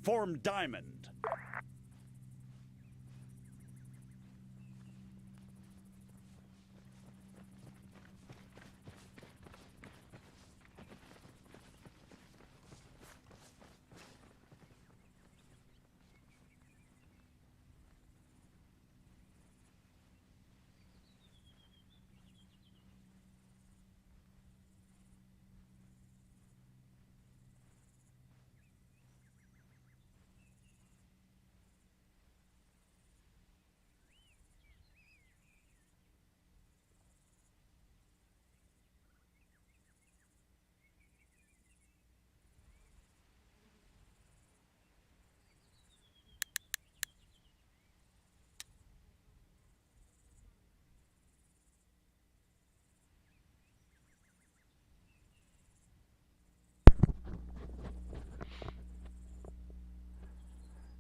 Form diamond.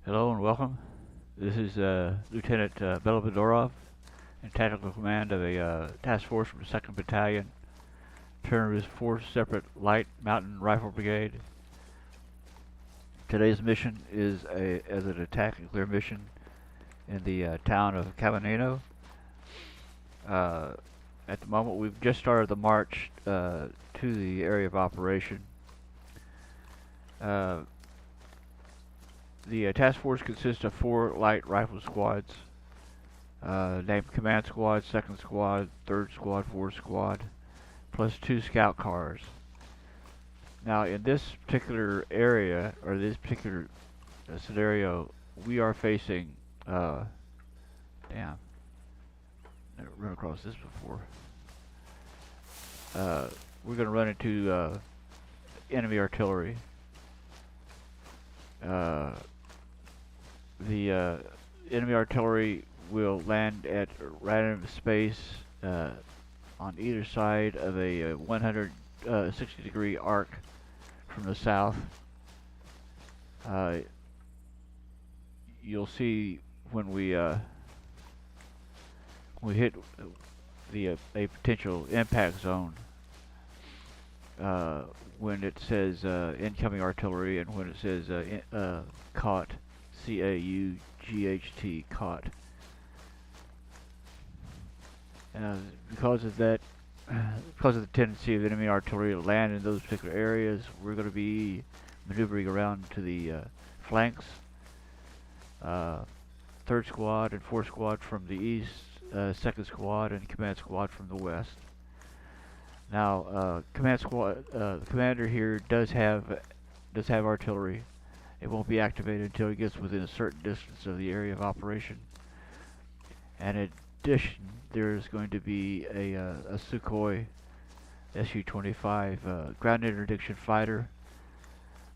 Hello and welcome This is Lieutenant Belobodorov in tactical command of a task force from the 2nd Battalion, Chernarus 4th Separate Light Mountain Rifle Brigade. Today's mission is an attack and clear mission in the town of Cavanino. At the moment, we've just started the march to the area of operation. The task force consists of 4 light rifle squads, named Command Squad, 2nd Squad, 3rd Squad, 4th Squad, plus 2 scout cars. Now, in this particular area, or this particular scenario, we are facing, damn, never run across this before. We're going to run into enemy artillery. The enemy artillery will land at random space on either side of a 160-degree arc from the south. You'll see when we hit a potential impact zone, when it says incoming artillery and when it says caught, C-A-U-G-H-T, caught. Because of that, because of the tendency of enemy artillery to land in those particular areas, we're going to be maneuvering around to the flanks. 3rd Squad and 4th Squad from the east, 2nd Squad and Command Squad from the west. Now, Command Squad, the commander here does have artillery. It won't be activated until it gets within a certain distance of the area of operation. And in addition, there's going to be a Sukhoi Su-25 ground interdiction fighter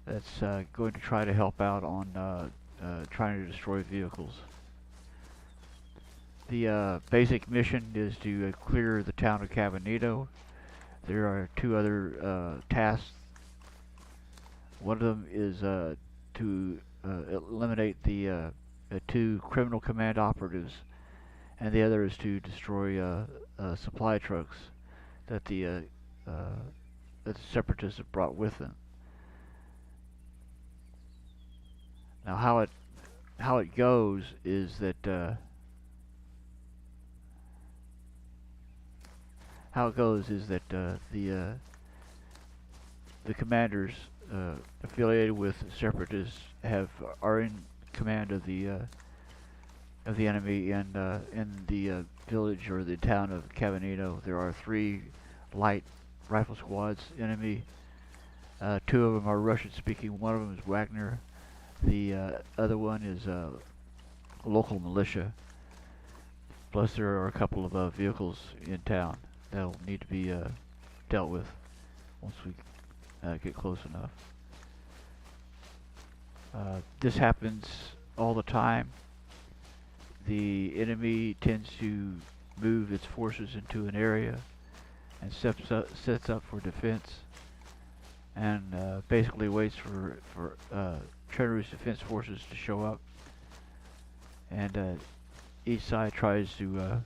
that's going to try to help out on trying to destroy vehicles. The basic mission is to clear the town of Cavanito. There are 2 other tasks. One of them is to eliminate the 2 criminal command operatives, and the other is to destroy supply trucks that the separatists have brought with them. Now, how it goes is that the commanders affiliated with separatists are in command of the enemy, and in the village or the town of Cavanino there are 3 light rifle squads enemy. 2 of them are Russian speaking, one of them is Wagner, the other one is local militia, plus there are a couple of vehicles in town that'll need to be dealt with once we get close enough. This happens all the time. The enemy tends to move its forces into an area and sets up for defense, and basically waits for Chernarus defense forces to show up, and each side tries to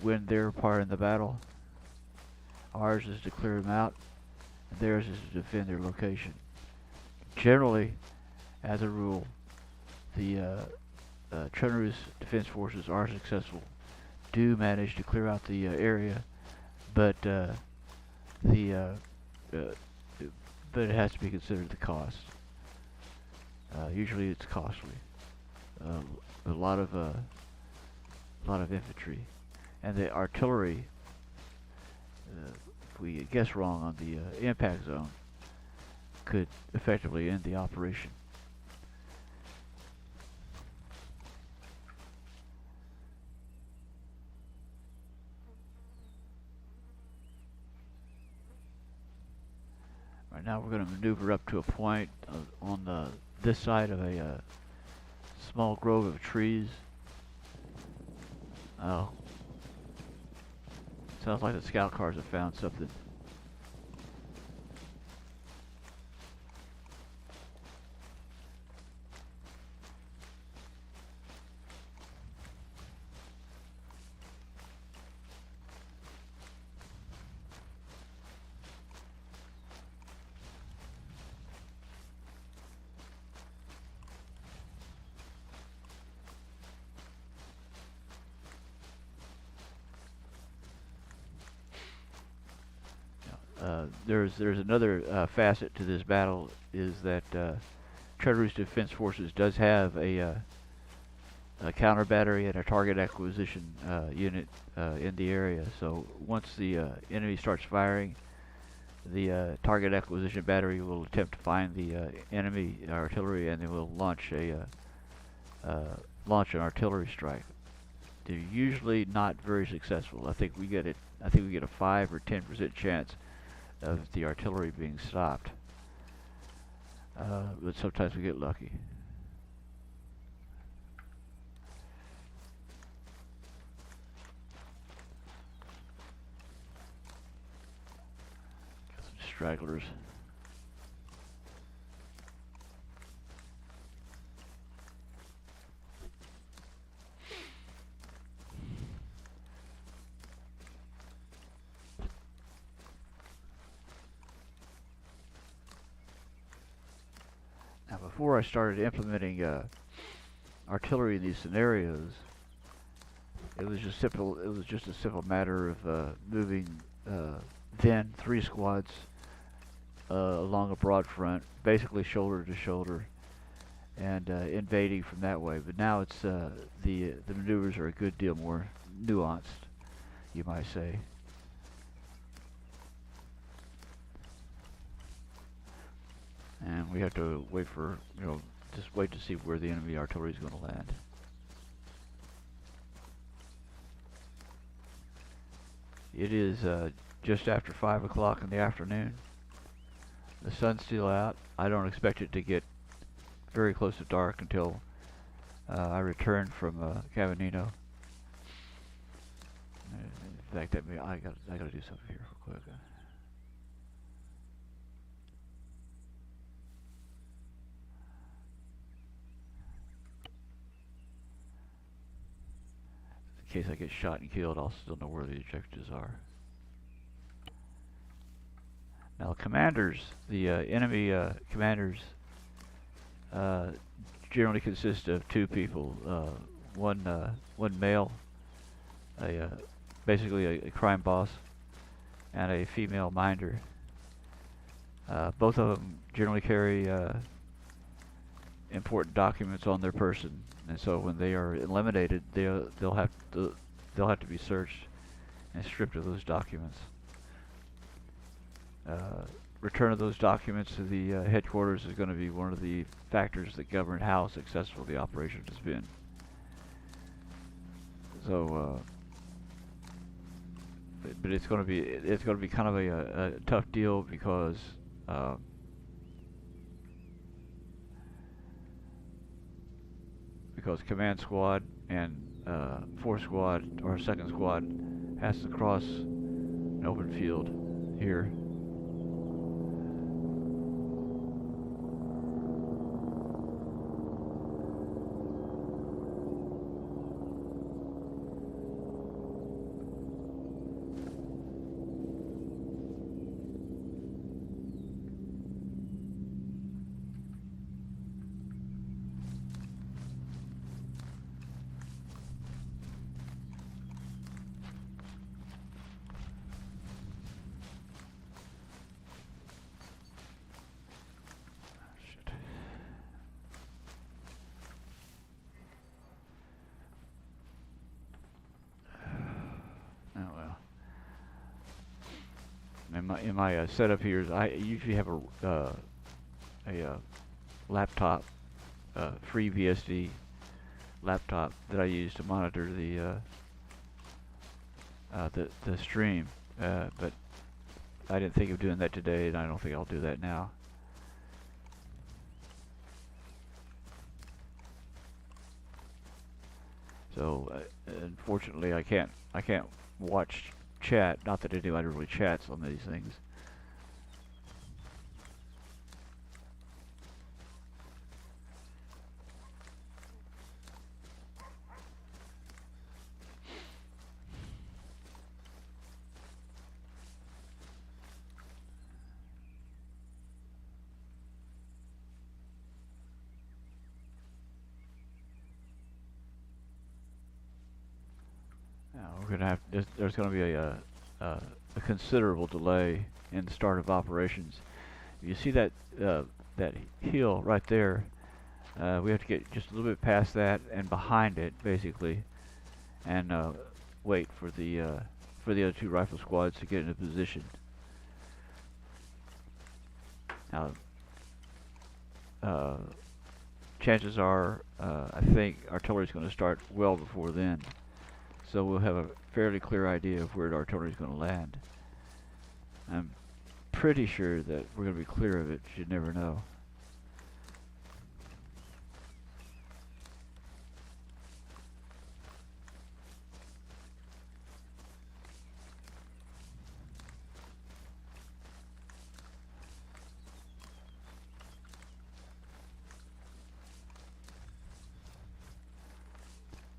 win their part in the battle. Ours is to clear them out, and theirs is to defend their location. Generally, as a rule, the Chernarus defense forces are successful, do manage to clear out the area, but it has to be considered the cost. Usually, it's costly. A lot of infantry, and the artillery. If we guess wrong on the impact zone, could effectively end the operation. Right now we're going to maneuver up to a point on this side of a small grove of trees. Oh. Sounds like the scout cars have found something. there's another facet to this battle, is that Chernarus Defense Forces does have a counter battery and a target acquisition unit in the area. So once the enemy starts firing, the target acquisition battery will attempt to find the enemy artillery, and they will launch an artillery strike. They're usually not very successful. I think we get a 5 or 10% chance of the artillery being stopped, but sometimes we get lucky. Got some stragglers. Now, before I started implementing artillery in these scenarios, it was just simple. It was just a simple matter of moving then 3 squads along a broad front, basically shoulder to shoulder, and invading from that way. But now it's the maneuvers are a good deal more nuanced, you might say. And we have to wait for, just wait to see where the enemy artillery is going to land. It is just after 5 o'clock in the afternoon. The sun's still out. I don't expect it to get very close to dark until I return from Cavanino. In fact, I gotta do something here real quick. In case I get shot and killed, I'll still know where the objectives are. Now, commanders, the enemy commanders generally consist of 2 people. One male, basically a crime boss, and a female minder. Both of them generally carry important documents on their person, and so when they are eliminated, they'll have to be searched and stripped of those documents. Return of those documents to the headquarters is going to be one of the factors that govern how successful the operation has been. So, but it's going to be kind of a tough deal because command squad and 4th squad or 2nd squad has to cross an open field here. In my setup here, I usually have a laptop, free VSD laptop that I use to monitor the stream, but I didn't think of doing that today, and I don't think I'll do that now. So unfortunately, I can't watch chat. Not that anybody really chats on these things. We're gonna have there's gonna be a a considerable delay in the start of operations. You see that that hill right there. We have to get just a little bit past that and behind it, basically, and wait for the other two rifle squads to get into position. Now, chances are, I think artillery is going to start well before then, so we'll have a fairly clear idea of where the artillery is going to land. I'm pretty sure that we're going to be clear of it, but you never know.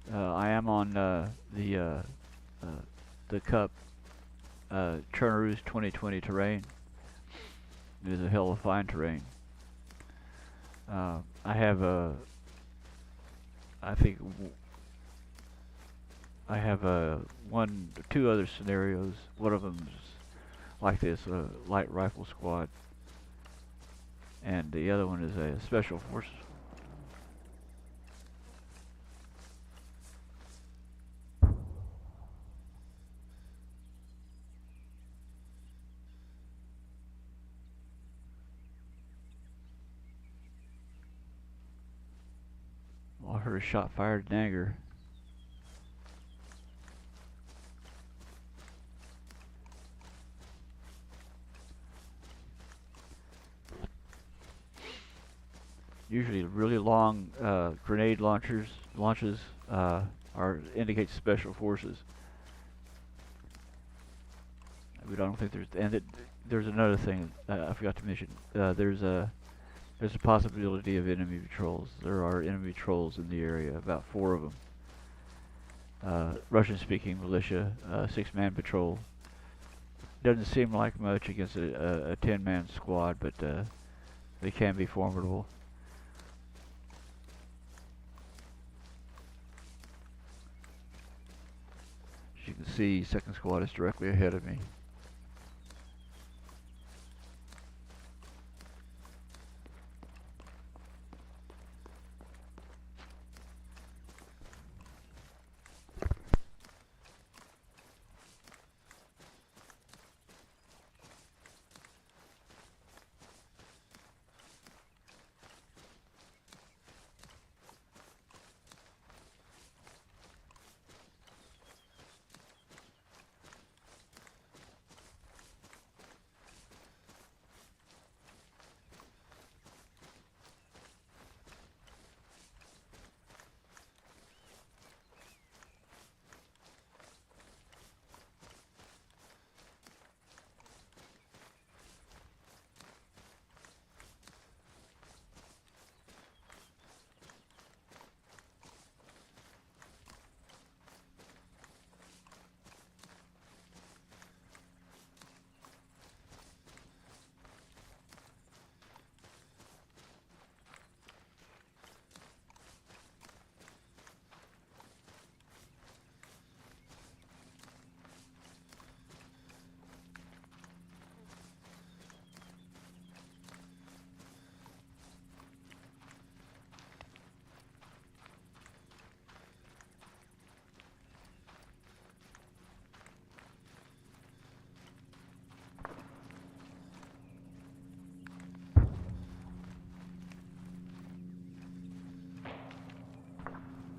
I am on the Cup Chernarus 2020 terrain. It is a hell of fine terrain. I have two other scenarios. One of them is like this, a light rifle squad, and the other one is a special forces. I heard a shot fired in anger. Usually really long grenade launches indicate special forces. We don't think there's another thing I forgot to mention. There's a possibility of enemy patrols. There are enemy patrols in the area, about 4 of them. Russian-speaking militia, 6-man patrol. Doesn't seem like much against a 10-man squad, but they can be formidable. As you can see, 2nd squad is directly ahead of me.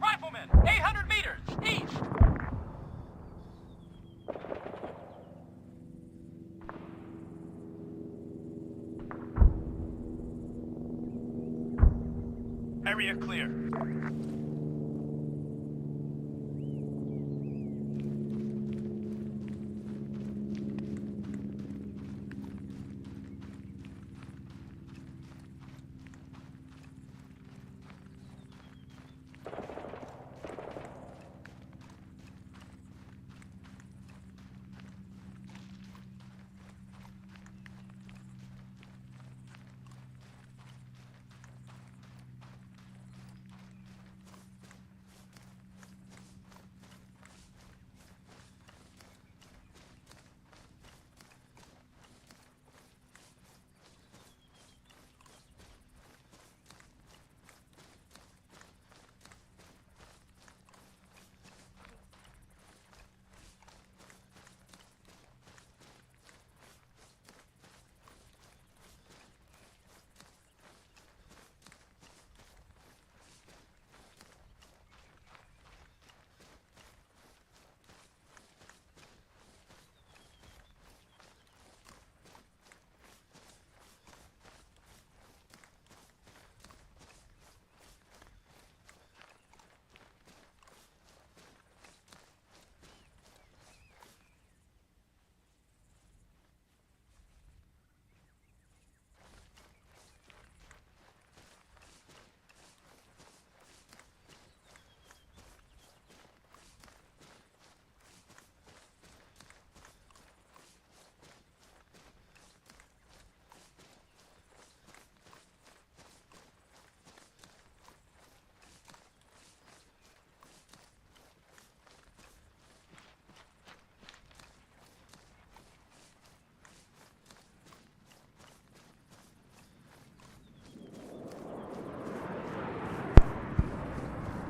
Riflemen, 800 meters, east! Area clear.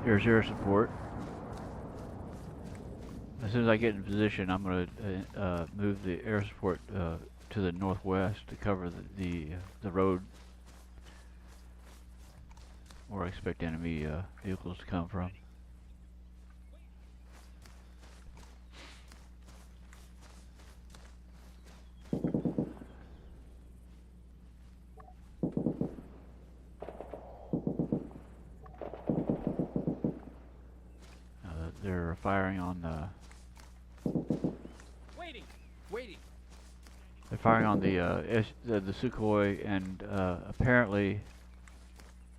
There's air support. As soon as I get in position, I'm going to move the air support to the northwest to cover the road where I expect enemy vehicles to come from. They're firing on Waiting. they're firing on the Sukhoi, and apparently,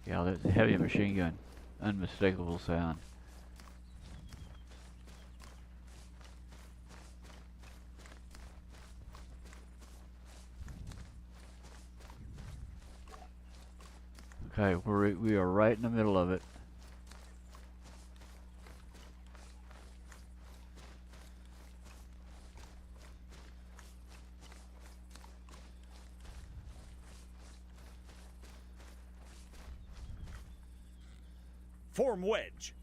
yeah, there's a heavy machine gun. Unmistakable sound. Okay, we are right in the middle of it. Form wedge.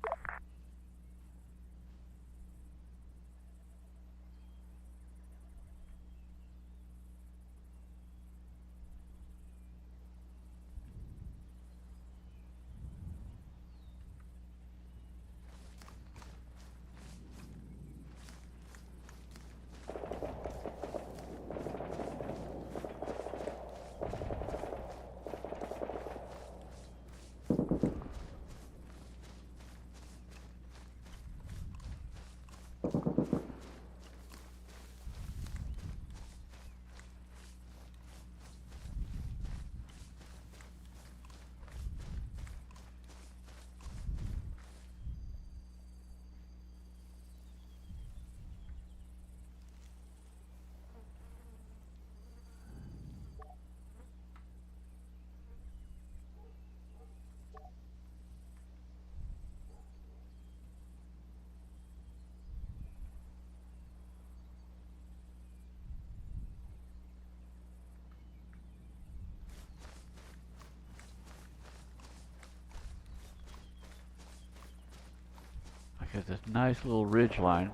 Got this nice little ridge line.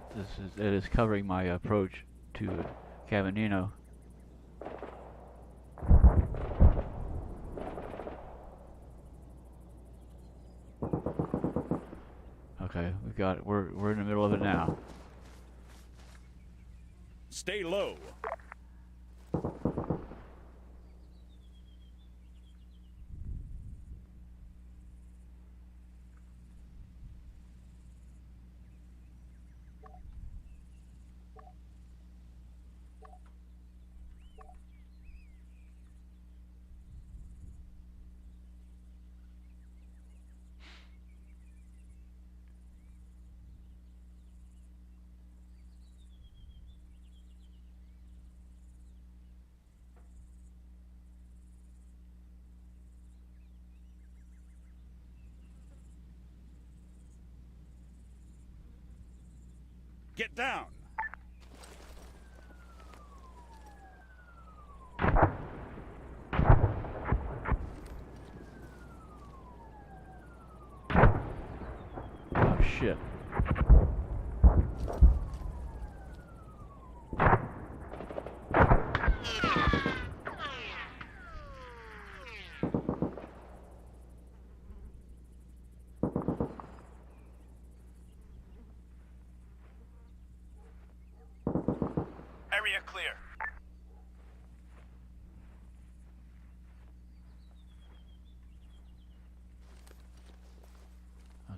It is covering my approach to Caminino. Okay, we got it. We're in the middle of it now. Stay low. Get down. Oh shit. Area clear.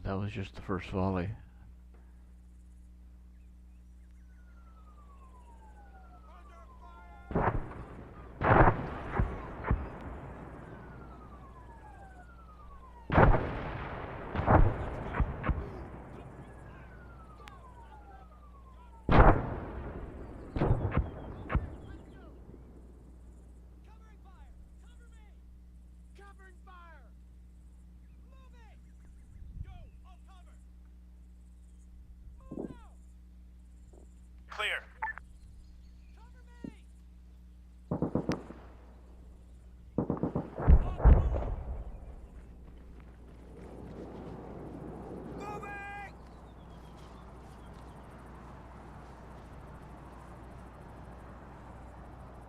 That was just the first volley.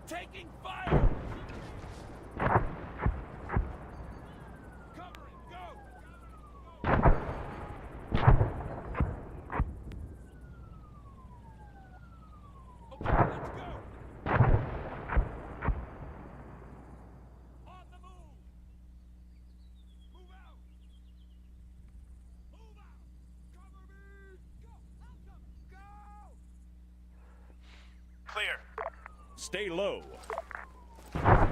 Taking fire! Covering, go! Okay, let's go! On the move! Move out! Move out! Cover me! Go! I'll cover! Go! Clear. Stay low. I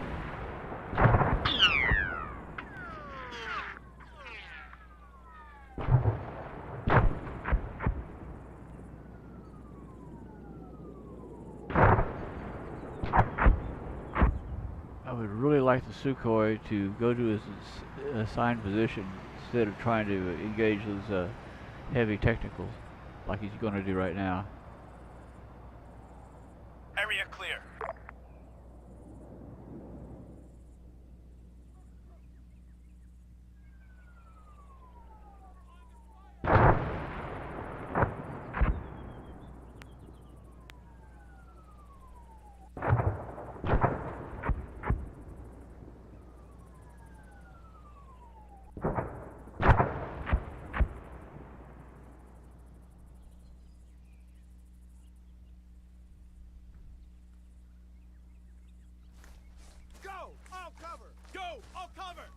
would really like the Sukhoi to go to his assigned position instead of trying to engage those heavy technicals like he's going to do right now. Area clear. Go! I'll cover! Go! I'll cover!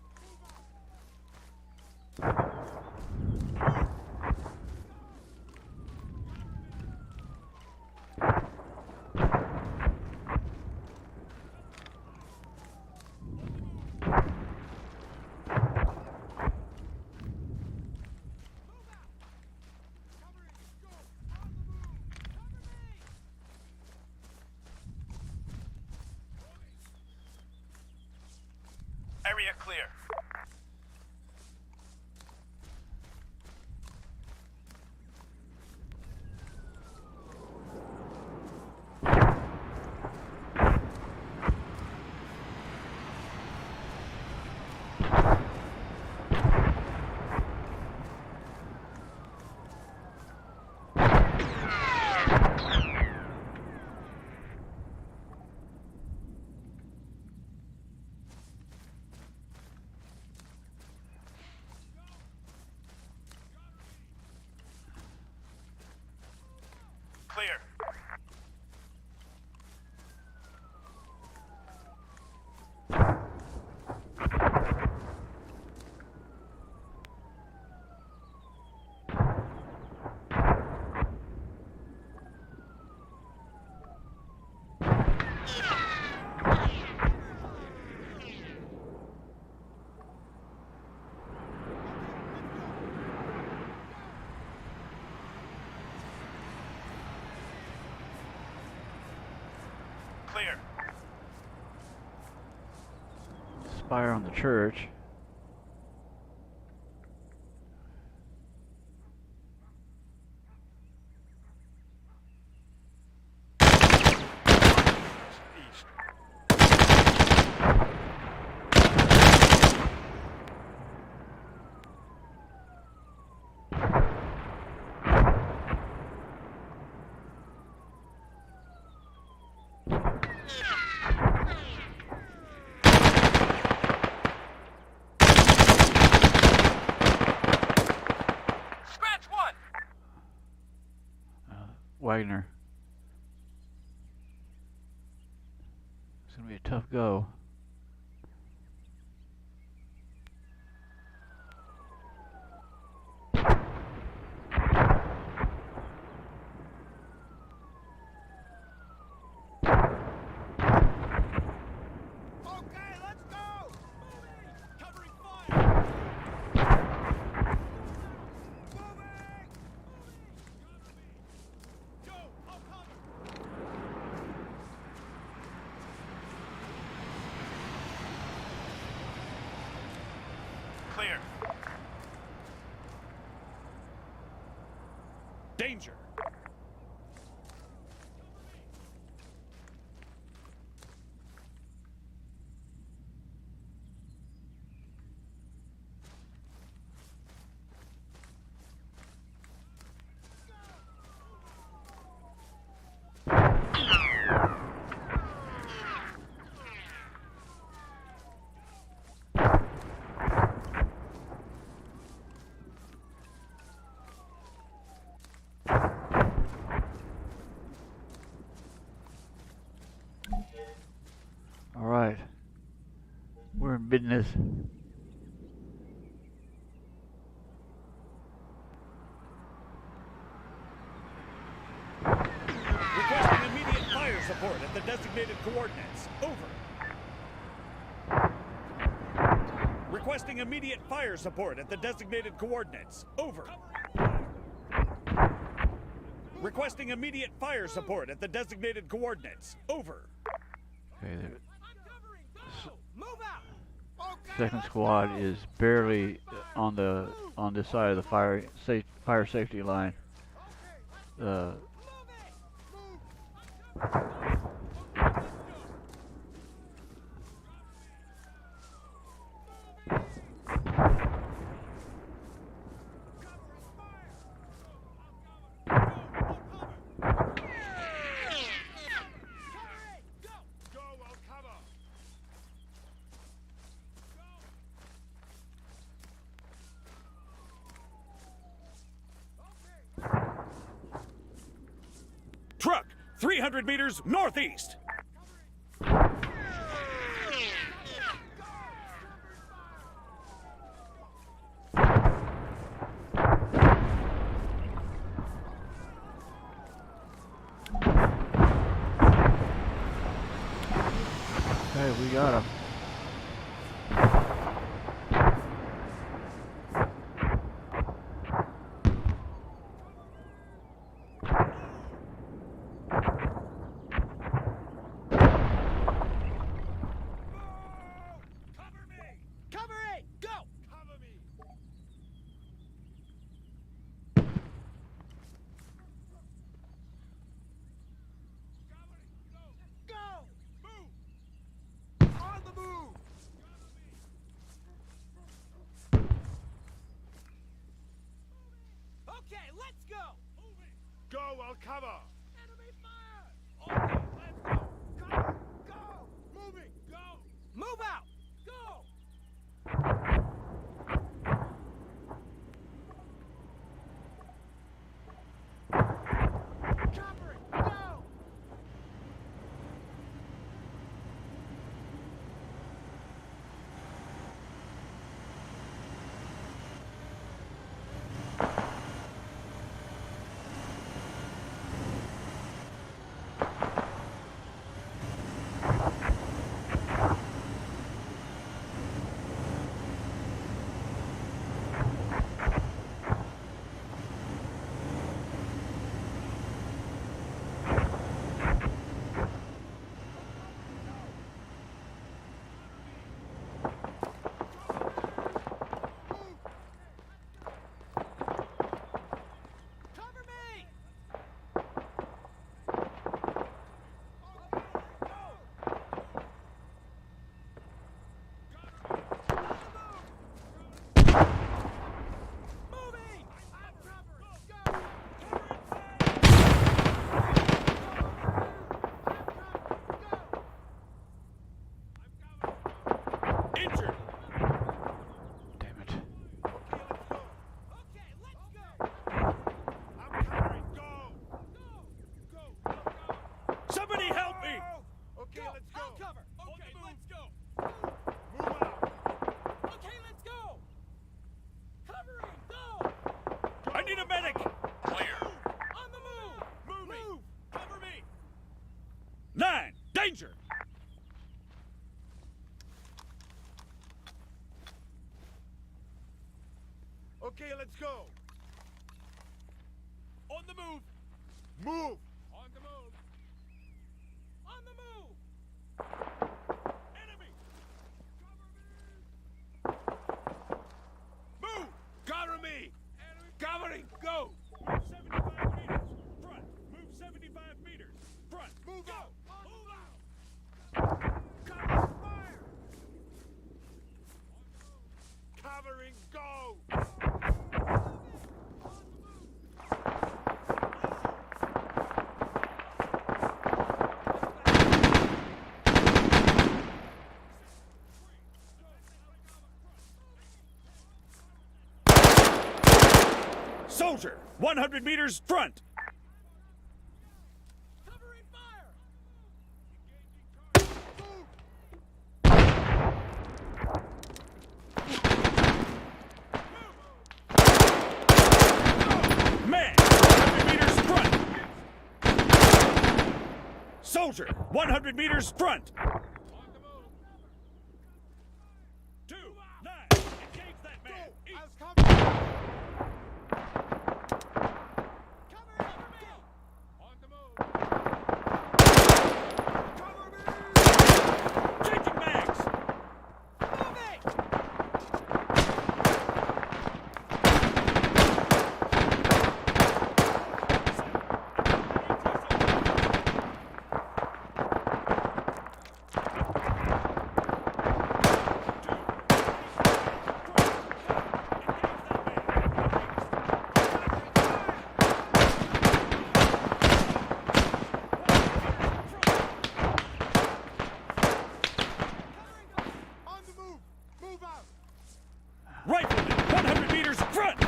Area clear. Clear. Clear. Spire on the church. East. Scratch one! Wagner. It's gonna be a tough go. Okay, let's go! Moving! Covering fire! Moving! Go! I'll cover! Clear. Danger! business. Requesting immediate fire support at the designated coordinates. Over. Requesting immediate fire support at the designated coordinates. Over. Requesting immediate fire support at the designated coordinates. Over. Okay, the I'm covering. Go. Move out. second squad is barely on this side of the fire safety line. Truck, 300 meters northeast. Okay, we got him. Okay, let's go. Go, I'll cover. Enemy fire. Okay, let's go. Cover. Go. Moving. Go. Move out. Go. Covering. Go. Cover me. Moving. I'm covered. Go. Injured. Damn it. Okay, let's go. I'm covering. Go. Go. Somebody help me. Okay, Go. let's go. I'll cover. Okay, let's go. Move out. Okay, let's go. Covering. Go. I need a medic. Clear. On the move. Moving. Move. Cover me. 9. Danger. Okay, let's go. On the move. Move. On the move. On the move. Enemy. Move. Cover me. Enemy. Covering. Go. Move 75 meters. Front. Move 75 meters. Front. Move out. Move out. Cover fire. Covering. Go. Soldier. 100 meters. Front. Covering fire. Soldier, 100 meters front. 2-9, engage that man. East. As cover. Cover me! On the move. Changing mags. Moving! On the move. Move out. Rifleman, 100 meters front.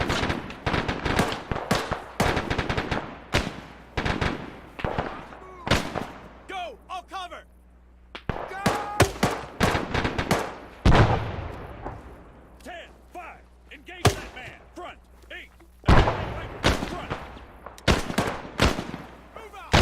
Go! I'll cover! Go! 10-5, engage that man. Front. 8, rifleman, front. Move out!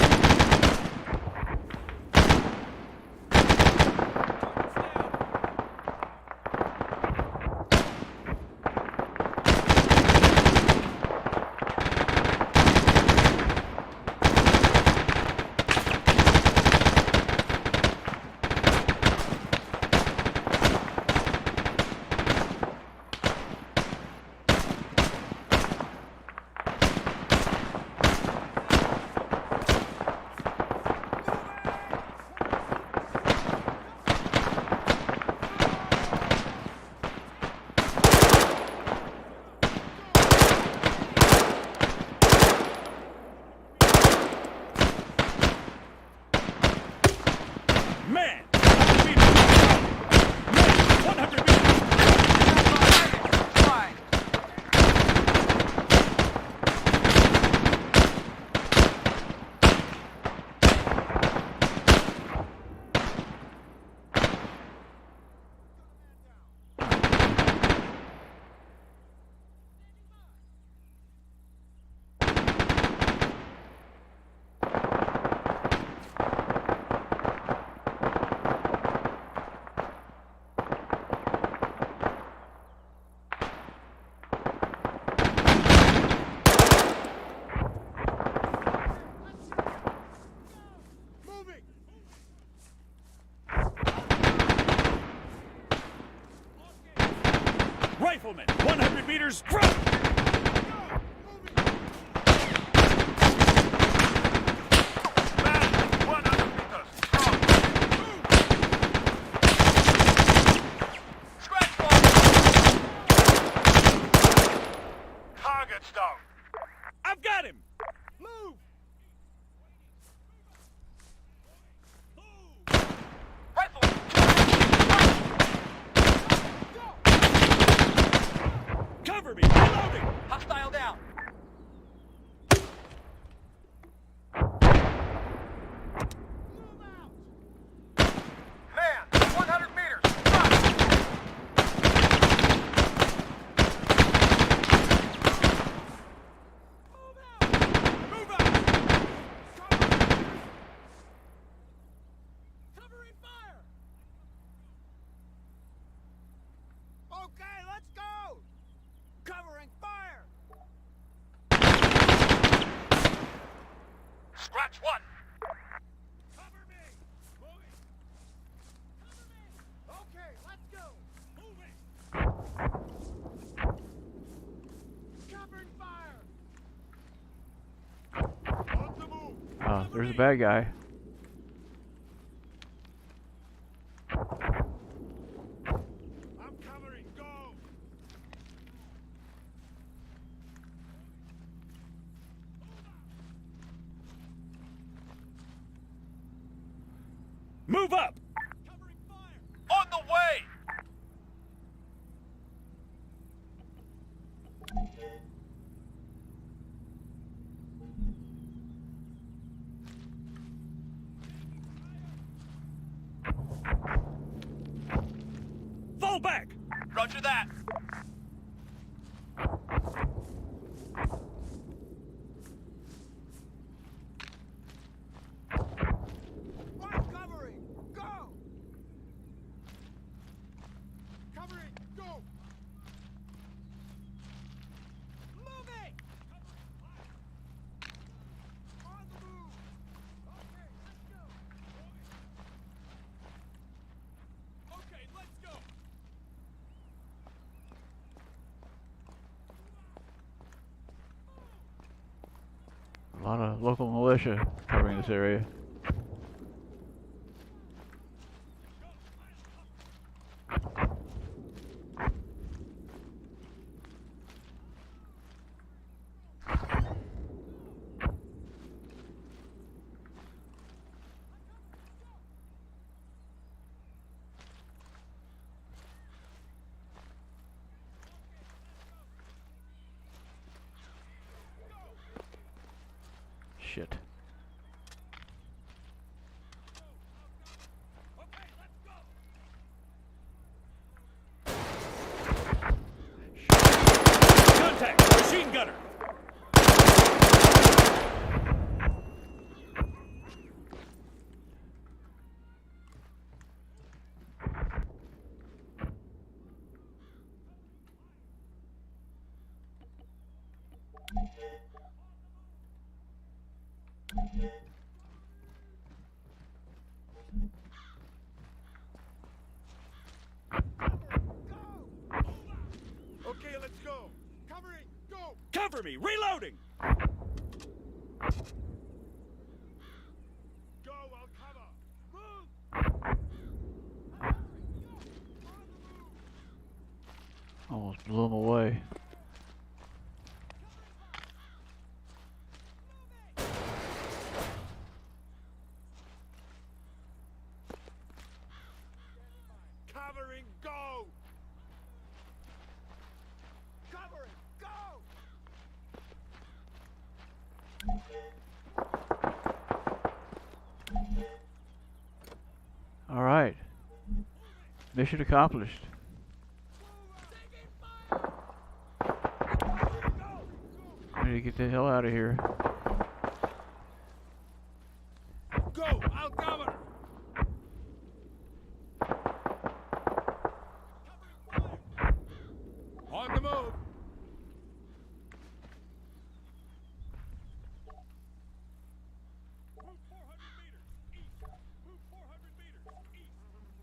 Man, 100 meters. Man, 100 meters. Fine. Moving. Rifleman, 100 meters front. Man, 100 meters. Strong. Scratch one. Target's down. I've got him. Move! Rifle. Cover me. Reloading. Hostile down. Move out! Man, 100 meters. Front. Move out! Covering fire! Okay, let's go. Covering fire! Scratch one. Cover me. Moving. Okay, let's go. Moving. Covering fire. On the move. There's a bad guy. I'm covering. Go. Move up. Covering fire! On the way. Fall back. Roger that. A lot of local militia covering this area. Shit. Contact! Machine gunner! Okay, let's go. Covering, go. Cover me! Reloading! Go, I'll cover. Move. Almost blew him away. Covering, go. Covering, go. All right. Mission accomplished. I need to get the hell out of here. Go, I'll cover. On the move. Move 400 meters east. Move 400 meters east.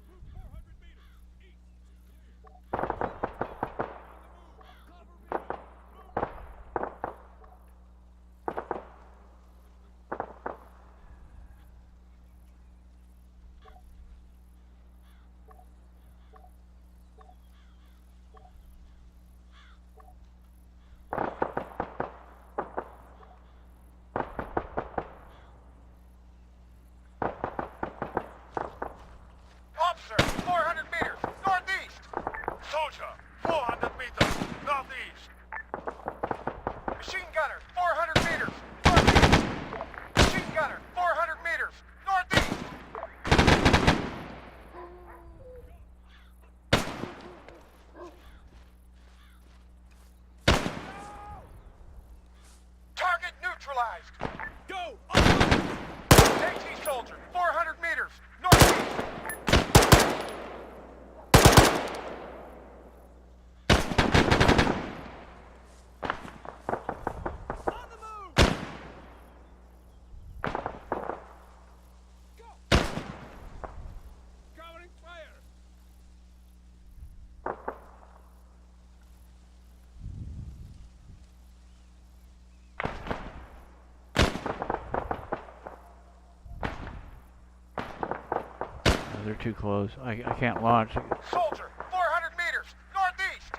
Move 400 meters east. Officer, 400 meters, northeast. Soldier, 400 meters, northeast. Machine gunner, 400 meters, northeast. Machine gunner, 400 meters, northeast. Target neutralized. Go! AT soldier, 400 meters, northeast. On the move. Go. Covering fire. They're too close. I can't launch. Soldier, 400 meters, northeast.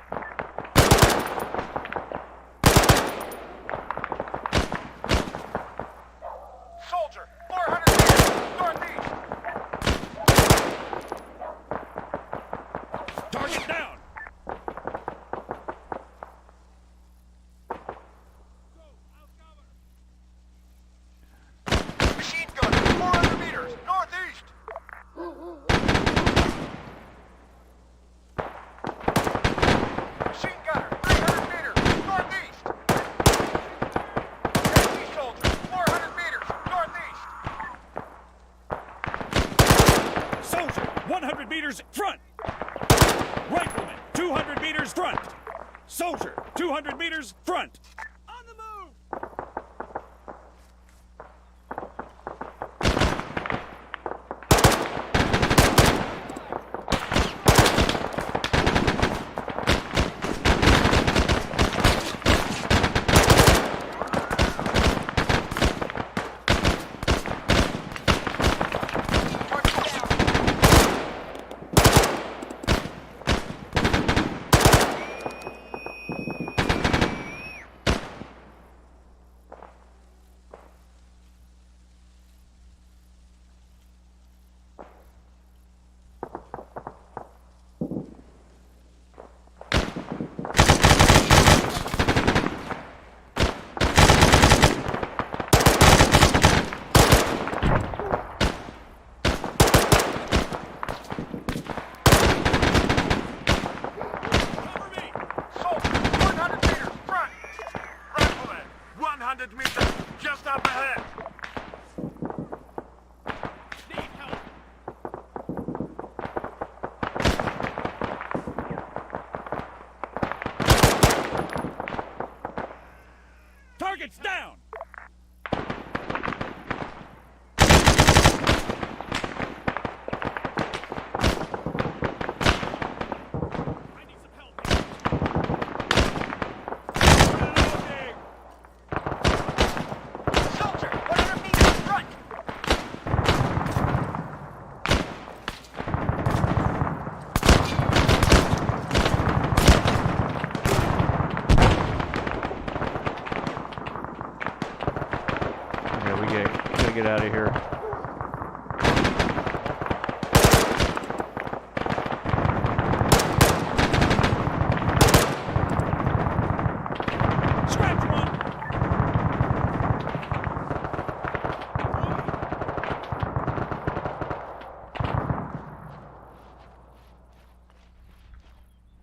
Soldier, 400 meters, northeast. Target down! Go, I'll cover. Machine gunner, 400 meters, northeast. 200 meters, just up ahead. Need help. Target's down! I need some help here. Reloading! Soldier, 100 meters, front. Yeah, we gotta get out of here. Scratch one!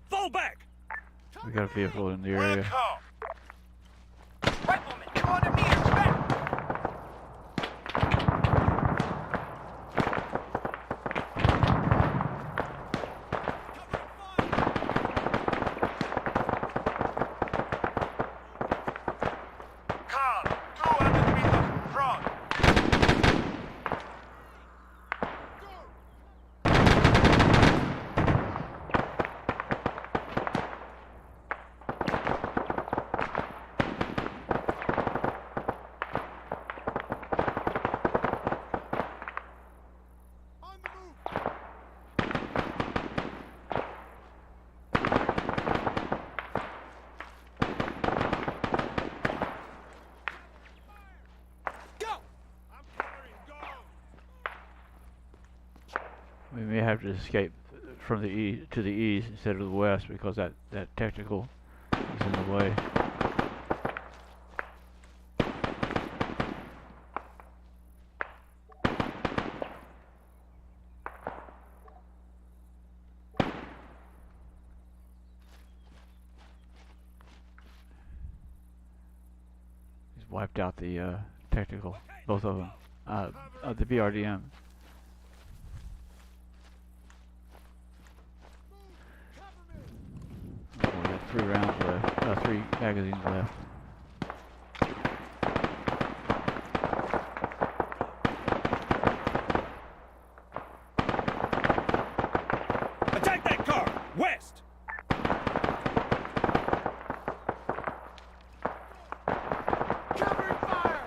Fall back! We got a vehicle in the We'll area. come. Rifleman, 200 meters, back. Carl, 200 meters, front. On the move. Go. I'm covering, go! We may have to escape from the to the east instead of the west because that technical is in the way. He's wiped out the technical, both of them, the BRDM. Oh, we got 3 rounds left, 3 magazines left. Attack that car! West! Covering fire.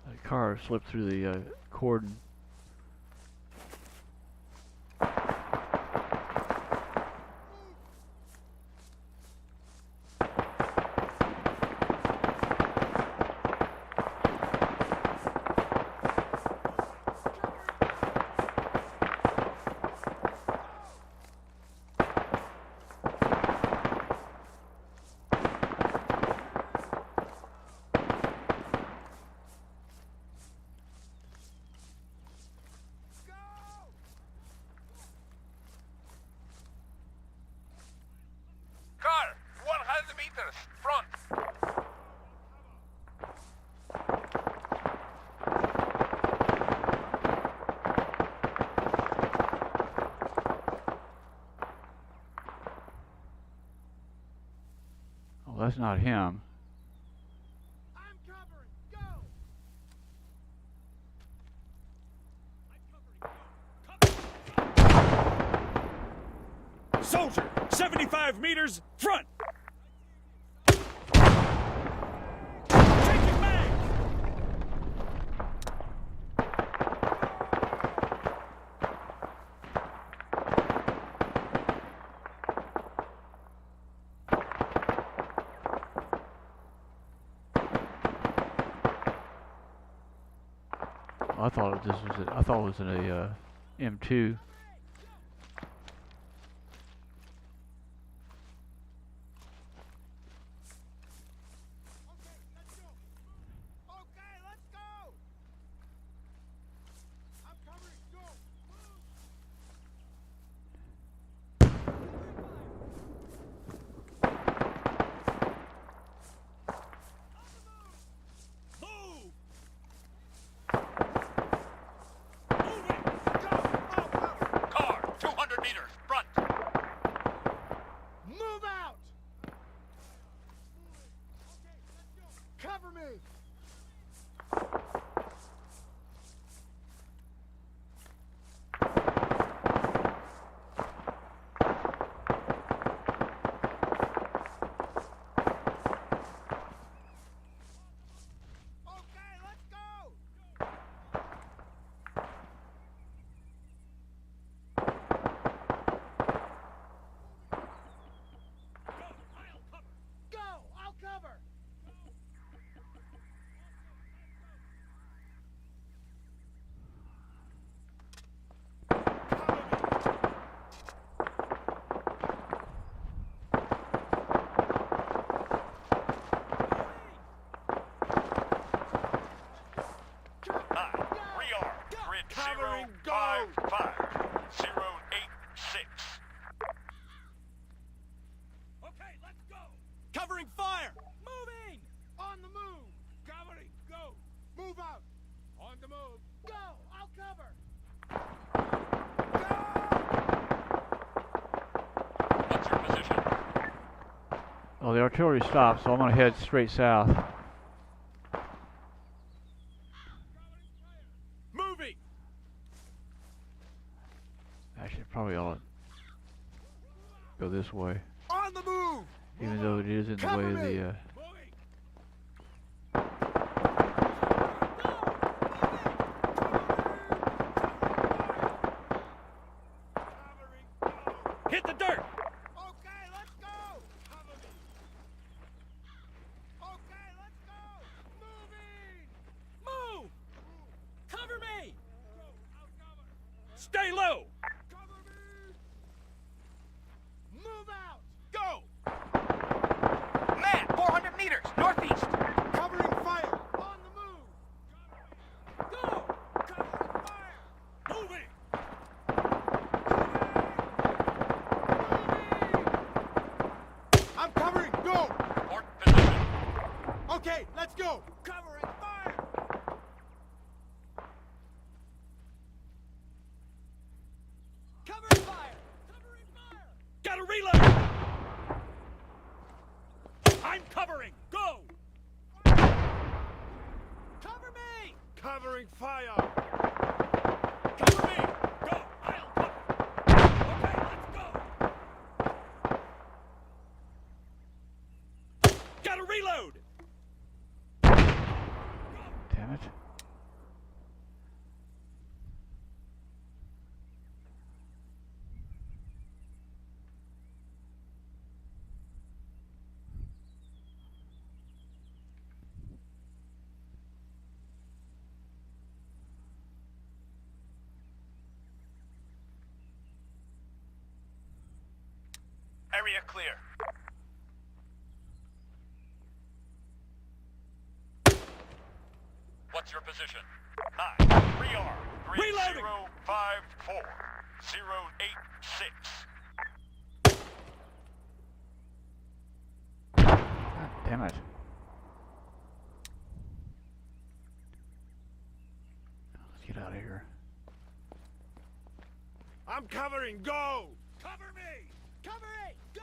The car slipped through the cordon. Carl, 100 meters, front. Oh, that's not him. I'm covering. Go. Soldier, 75 meters, front! Taking mag! I thought this was I thought it was an M2. Okay, let's go. I'm covering. Go. Move. Well, the artillery stopped, so I'm gonna head straight south. Moving! Actually, probably ought to go this way, On the move! even though it is in the Cover way of me! the. Moving! Covering, go! Hit the dirt! Okay, let's go! Cover me! Okay, let's go! Moving! Move! Cover me! Stay low! Cover me! Move out! Go! Man, 400 meters, northeast. Covering fire! On the move! Go! Covering fire! Moving! I'm covering! Go! Report position. Okay, let's go! Covering fire! Covering fire! Covering fire! Gotta reload! I'm covering! Go! Cover me! Covering fire! Cover me! Go! I'll cover! Okay, let's go! Gotta reload! Damn it! Area clear. What's your position? Hi, 3R. Reloading! 3054-086. God damn it! Let's get out of here. I'm covering! Go! Cover me! Cover A! Go!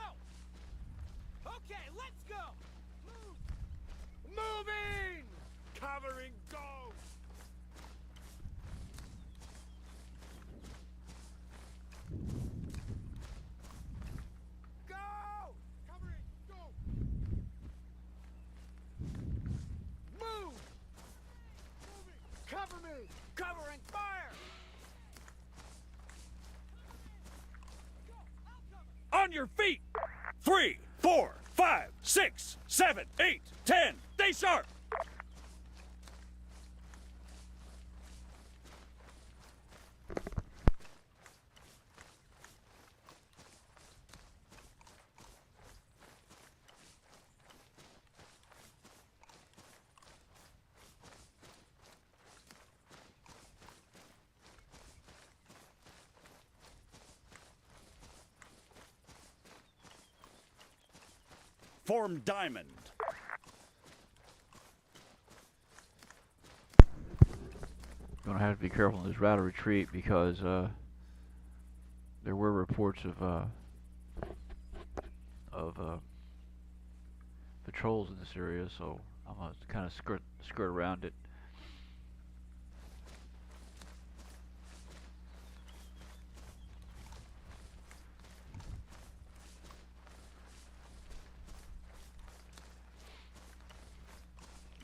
Okay, let's go! Move! Moving! Covering! Go! Go! Covering! Go! Move! Moving! Cover me! Covering fire! On your feet! 3, 4, 5, 6, 7, 8, 10. Stay sharp! Form diamond. Gonna have to be careful in this route of retreat because there were reports of patrols in this area, so I'm gonna kind of skirt around it.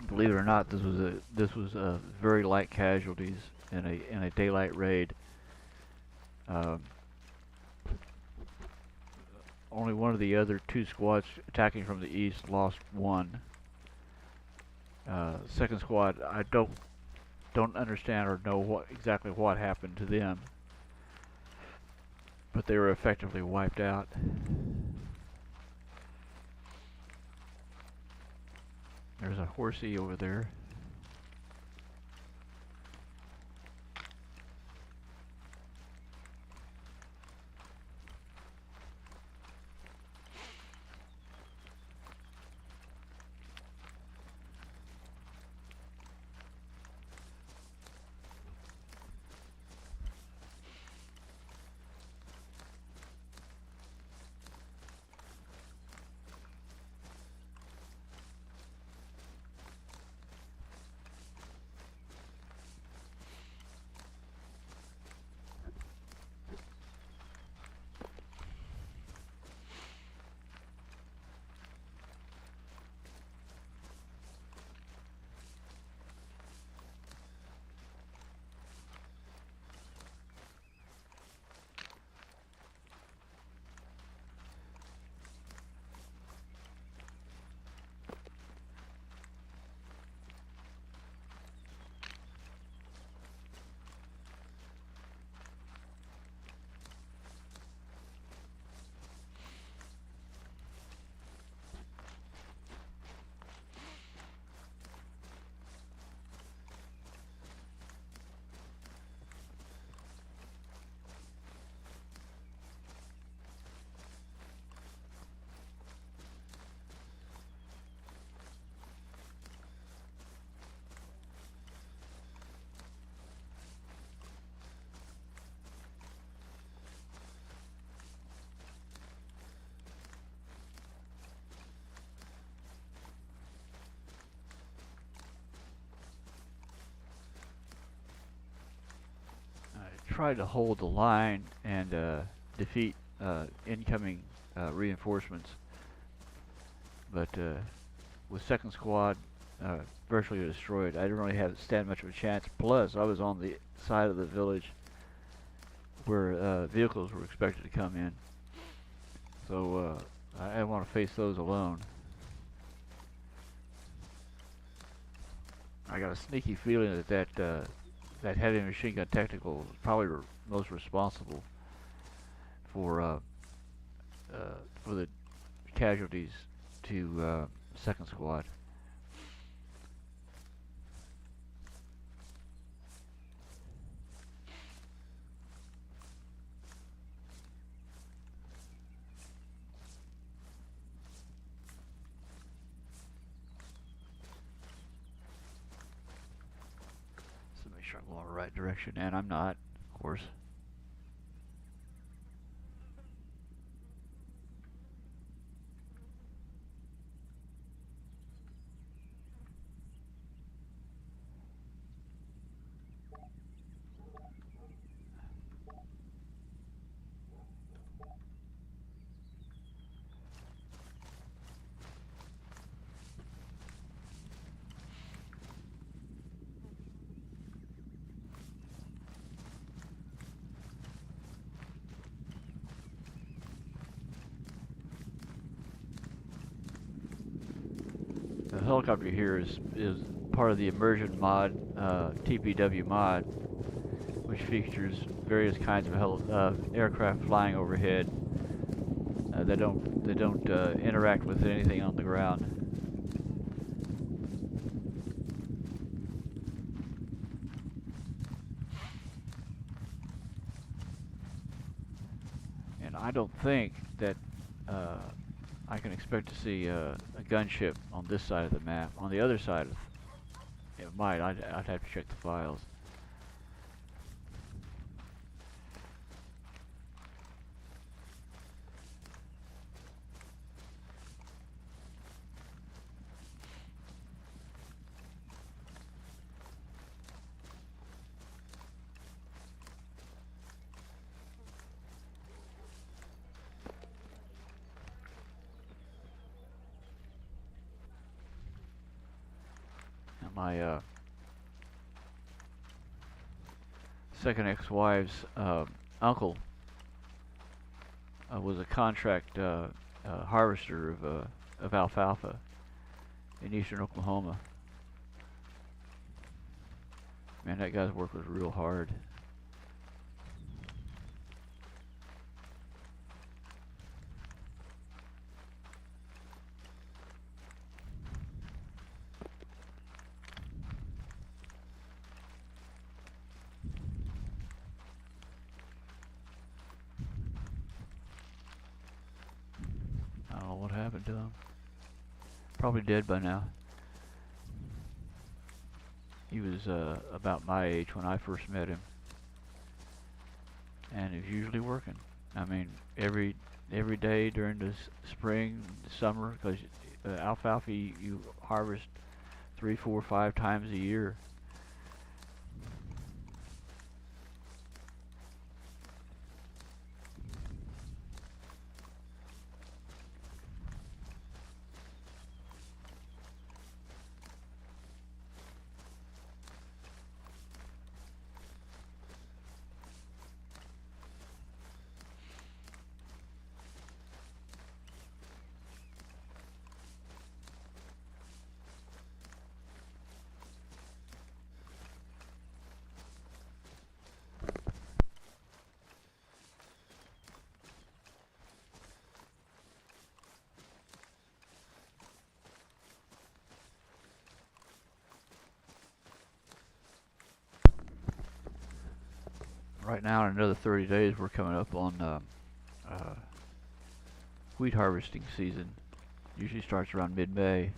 Believe it or not, this was very light casualties in a daylight raid. Only one of the other two squads attacking from the east lost one. Second squad, I don't understand or know exactly what happened to them, but they were effectively wiped out. There's a horsey over there. tried to hold the line and defeat incoming reinforcements, but with second squad virtually destroyed, I didn't really stand much of a chance. Plus, I was on the side of the village where vehicles were expected to come in, so I didn't want to face those alone. I got a sneaky feeling that that heavy machine gun technical was probably most responsible for the casualties to second squad. I'm going the right direction, and I'm not, of course. The helicopter here is part of the immersion mod, TPW mod, which features various kinds of aircraft flying overhead. They don't interact with anything on the ground. And I don't think that I can expect to see a gunship on this side of the map. On the other side, it might. I'd have to check the files. My second ex-wife's uncle was a contract harvester of alfalfa in eastern Oklahoma. Man, that guy's work was real hard. What happened to him? Probably dead by now. He was about my age when I first met him, and he was usually working. I mean, every day during the spring, summer, because alfalfa you harvest 3, 4, 5 times a year. Right now, in another 30 days, we're coming up on wheat harvesting season. Usually starts around mid-May.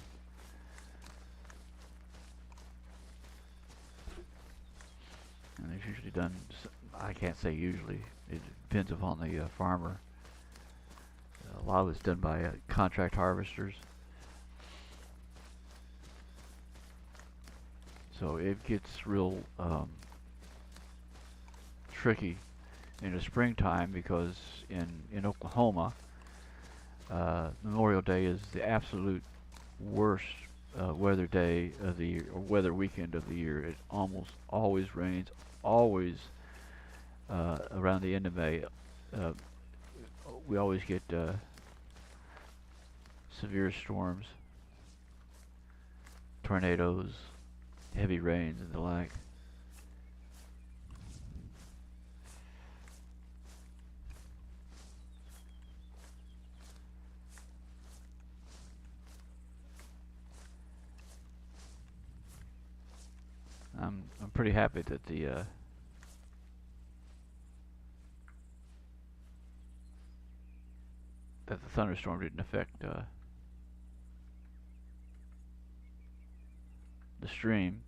And it's usually done, I can't say usually, it depends upon the farmer. A lot of it's done by contract harvesters. So it gets real tricky in the springtime because in Oklahoma, Memorial Day is the absolute worst weather day of the year, or weather weekend of the year. It almost always rains, always around the end of May. We always get severe storms, tornadoes, heavy rains, and the like. I'm pretty happy that the thunderstorm didn't affect the stream.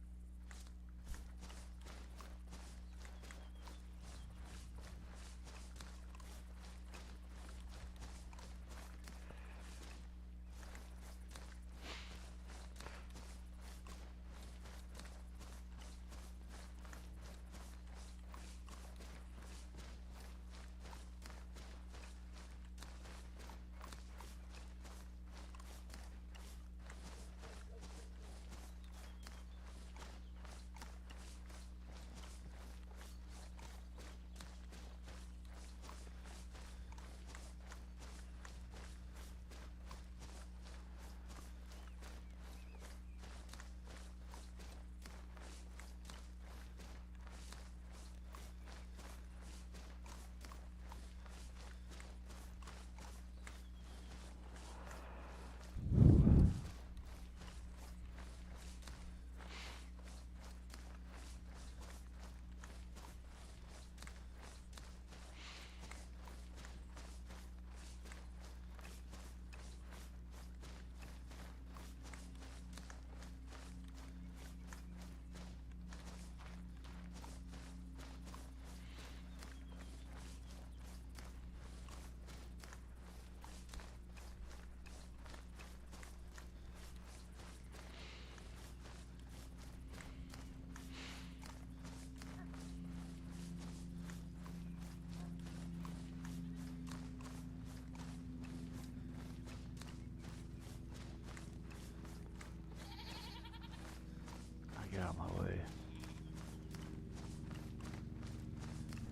Get out of my way.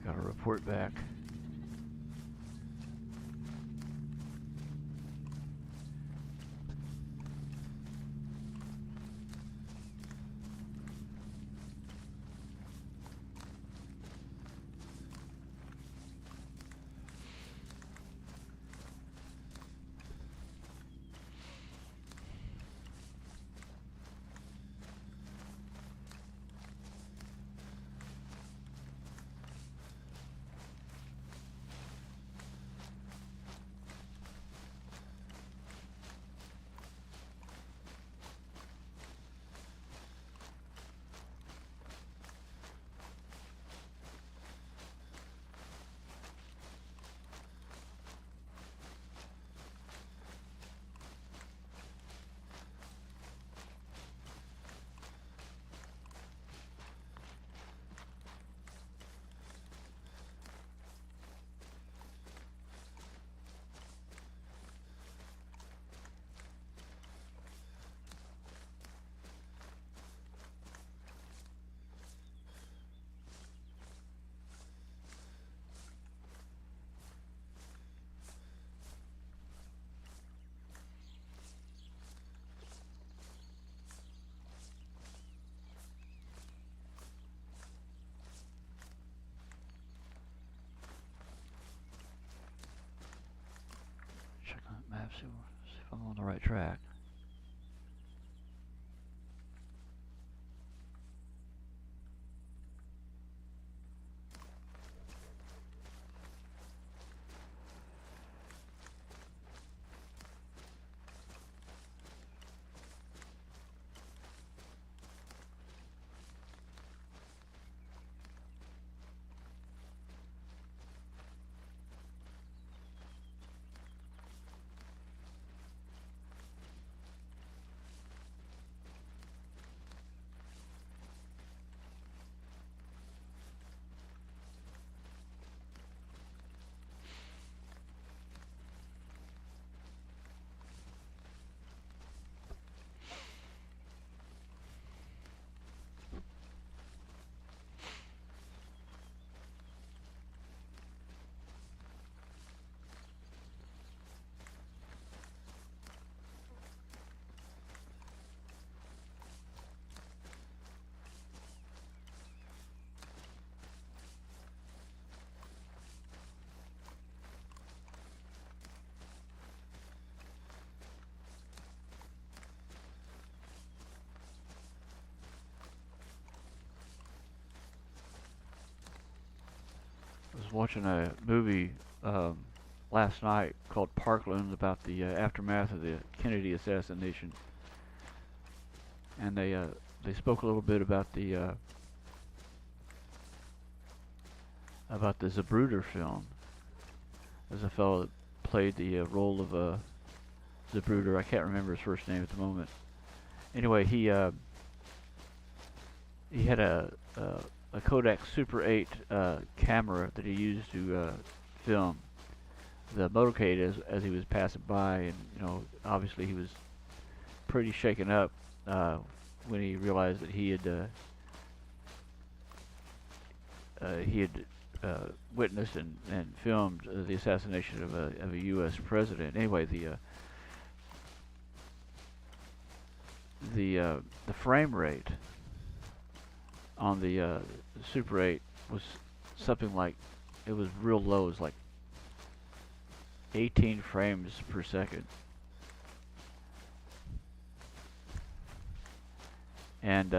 Got to report back. Check on the map, see if I'm on the right track. watching a movie last night called Parkland about the aftermath of the Kennedy assassination, and they spoke a little bit about the Zapruder film. There's a fellow that played the role of Zapruder. I can't remember his first name at the moment. Anyway, he had a Kodak Super 8 camera that he used to film the motorcade as he was passing by, and you know, obviously he was pretty shaken up when he realized that he had witnessed and filmed the assassination of a U.S. president. Anyway, the frame rate on the Super 8 was something like, it was real low. It was like 18 frames per second. And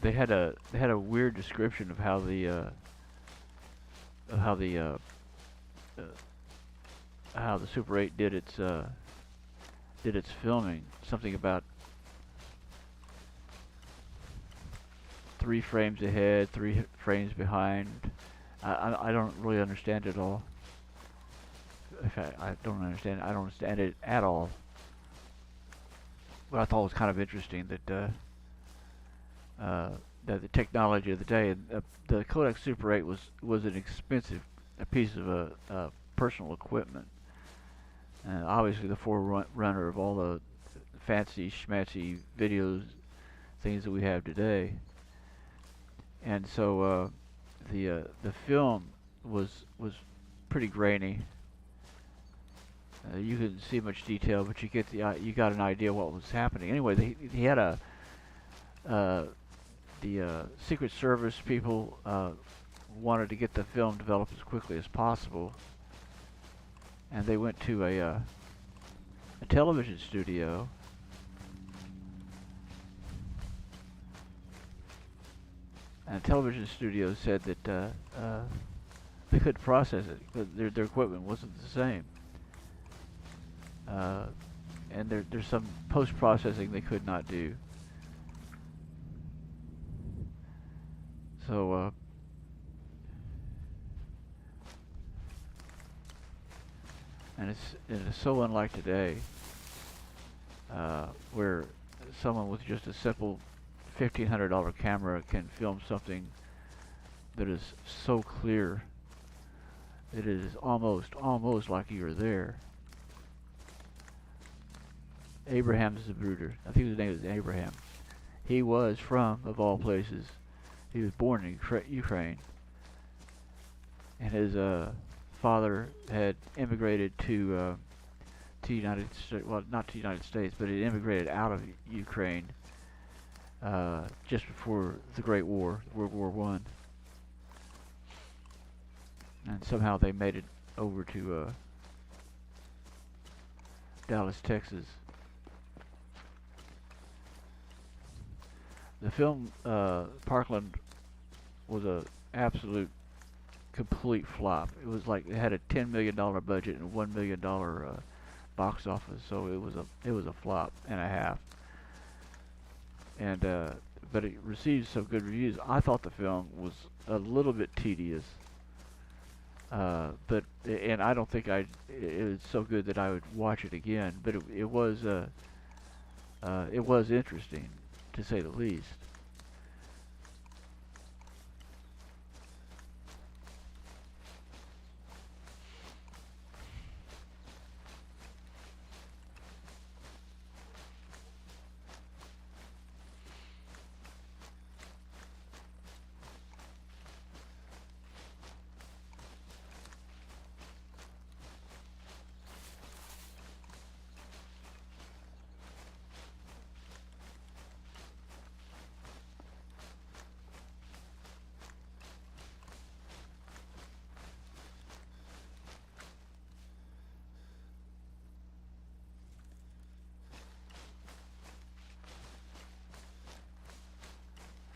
they had a weird description of how the Super 8 did its filming. Something about 3 frames ahead, 3 frames behind. I don't really understand it all. I don't understand it at all. But I thought it was kind of interesting that the technology of the day, the Kodak Super 8 was an expensive piece of personal equipment, and obviously the forerunner of all the fancy schmancy videos things that we have today. And so the film was pretty grainy. You couldn't see much detail, but you got an idea what was happening. Anyway, he had the Secret Service people wanted to get the film developed as quickly as possible, and they went to a television studio. And the television studio said that they couldn't process it because their equipment wasn't the same. And there's some post-processing they could not do. So and it's so unlike today, where someone with just a simple $1,500 camera can film something that is so clear it is almost like you were there. Abraham Zapruder, I think his name is Abraham. He was from, of all places, he was born in Ukraine, and his father had immigrated to United States. Well, not to the United States, but he immigrated out of Ukraine just before the Great War, World War I. And somehow they made it over to Dallas, Texas. The film Parkland was a absolute complete flop. It was like it had a $10 million budget and a $1 million box office, so it was a flop and a half. And but it received some good reviews. I thought the film was a little bit tedious, but I don't think it was so good that I would watch it again. But it was interesting, to say the least.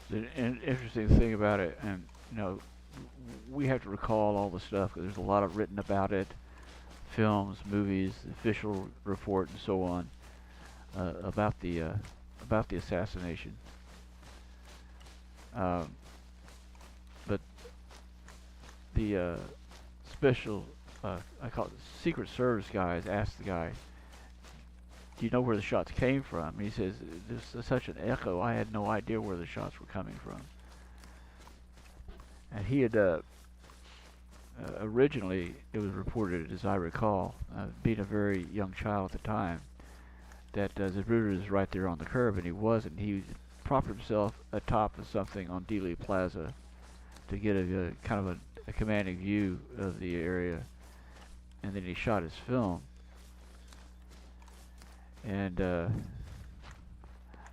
The interesting thing about it, and you know, we have to recall all the stuff because there's a lot of written about it, films, movies, official report, and so on about the assassination. But the special, I call it Secret Service guys, asked the guy, "Do you know where the shots came from?" And he says, "There's such an echo. I had no idea where the shots were coming from." And he had originally, it was reported, as I recall, being a very young child at the time, that Zapruder is right there on the curb, and he wasn't. He propped himself atop of something on Dealey Plaza to get a kind of a commanding view of the area, and then he shot his film. And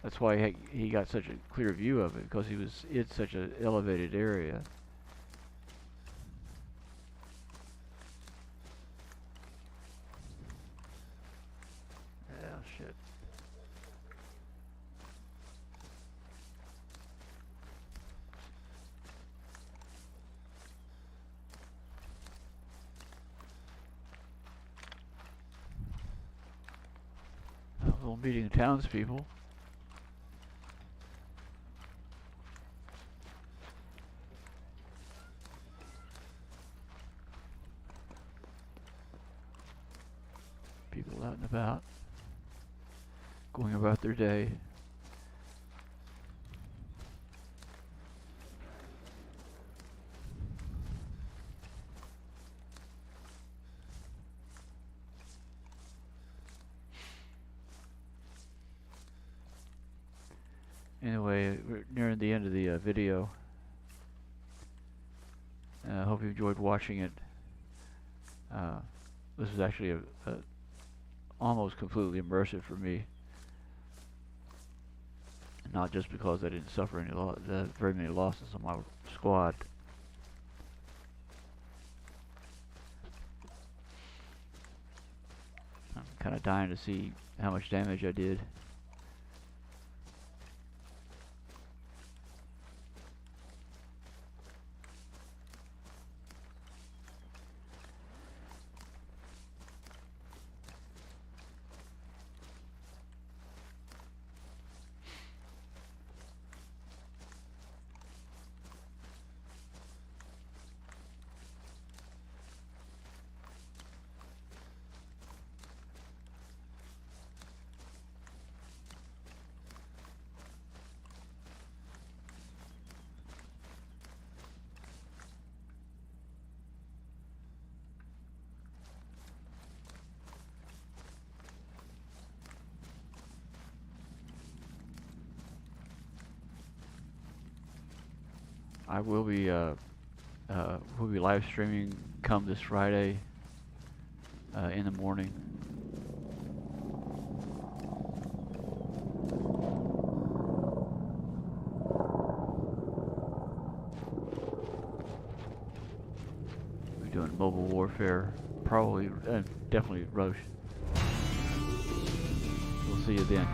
that's why he got such a clear view of it, because he was in such an elevated area. Shit. A little meeting of townspeople. People out and about, going about their day. Anyway, we're nearing the end of the video. I hope you enjoyed watching it. This is actually a almost completely immersive for me. Not just because I didn't suffer any very many losses on my squad. I'm kind of dying to see how much damage I did. I will be live streaming come this Friday in the morning. We're doing mobile warfare, probably, definitely Roche. We'll see you then.